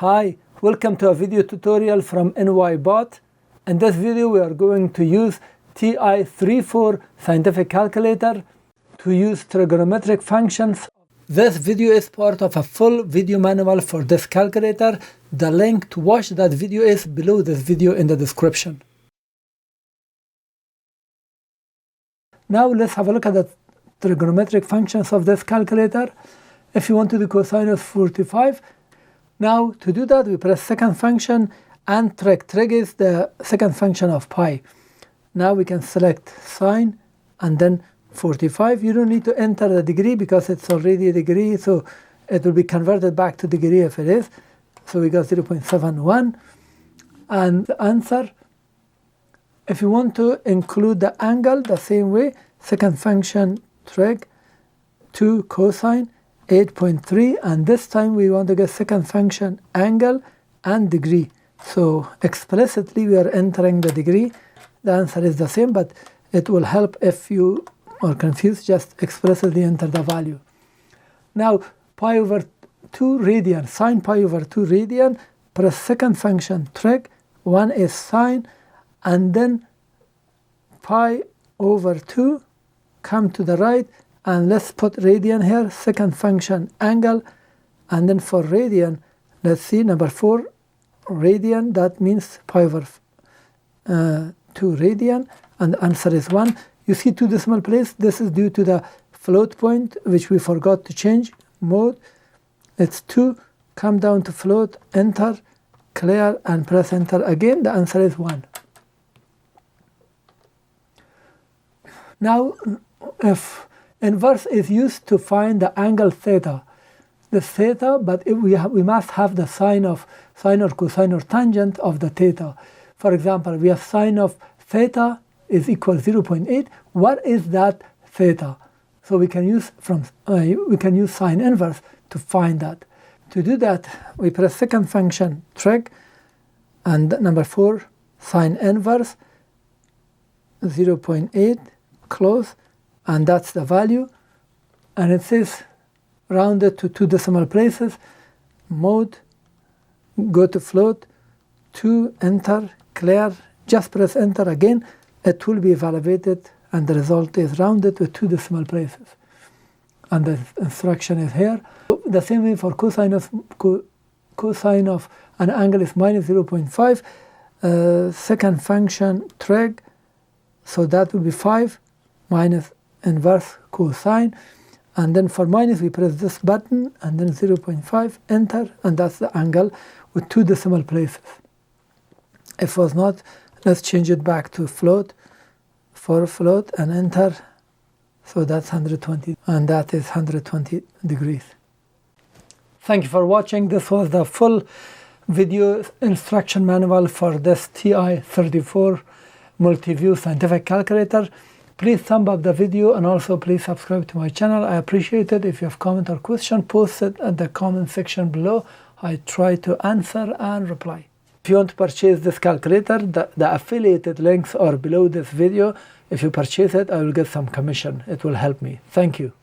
Hi, welcome to a video tutorial from NYBot. In this video we are going to use TI-34 scientific calculator to use trigonometric functions. This video is part of a full video manual for this calculator. The link to watch that video is below this video in the description. Now let's have a look at the trigonometric functions of this calculator. If you want to do cosine of 45, now to do that we press second function and trig. Trig is the second function of pi. Now we can select sine and then 45. You don't need to enter the degree because it's already a degree, so it will be converted back to degree if it is. So we got 0.71. And the answer, if you want to include the angle the same way, second function trig, 2 cosine, 8.3, and this time we want to get second function angle and degree. So explicitly we are entering the degree. The answer is the same, but it will help if you are confused, just explicitly enter the value. Now pi over 2 radian, sine pi over 2 radian, press second function trig, 1 is sine, and then pi over 2, come to the right, and let's put radian here, second function angle, and then for radian, let's see, number 4 radian, that means pi over 2 radian, and the answer is 1. You see 2 decimal places. This is due to the float point, which we forgot to change mode. It's 2, come down to float, enter, clear, and press enter again. The answer is 1. Now, if inverse is used to find the angle theta, the theta, but we must have the sine or cosine or tangent of the theta. For example, we have sine of theta is equal 0.8. What is that theta? So we can use sine inverse to find that. To do that, we press second function trig, and number 4 sine inverse 0.8 close, and that's the value, and it says rounded to 2 decimal places, mode, go to float, 2, enter, clear, just press enter again, it will be evaluated, and the result is rounded to 2 decimal places. And the instruction is here. The same way for cosine of an angle is minus 0.5, second function trig, so that will be 5 minus inverse cosine, and then for minus we press this button and then 0.5, enter, and that's the angle with 2 decimal places. If it was not, let's change it back to float, for float, and enter, so that's 120, and that is 120 degrees. Thank you for watching. This was the full video instruction manual for this TI-34 Multiview scientific calculator. Please thumb up the video, and also please subscribe to my channel. I appreciate it. If you have comment or question, post it at the comment section below. I try to answer and reply. If you want to purchase this calculator, the affiliated links are below this video. If you purchase it, I will get some commission. It will help me. Thank you.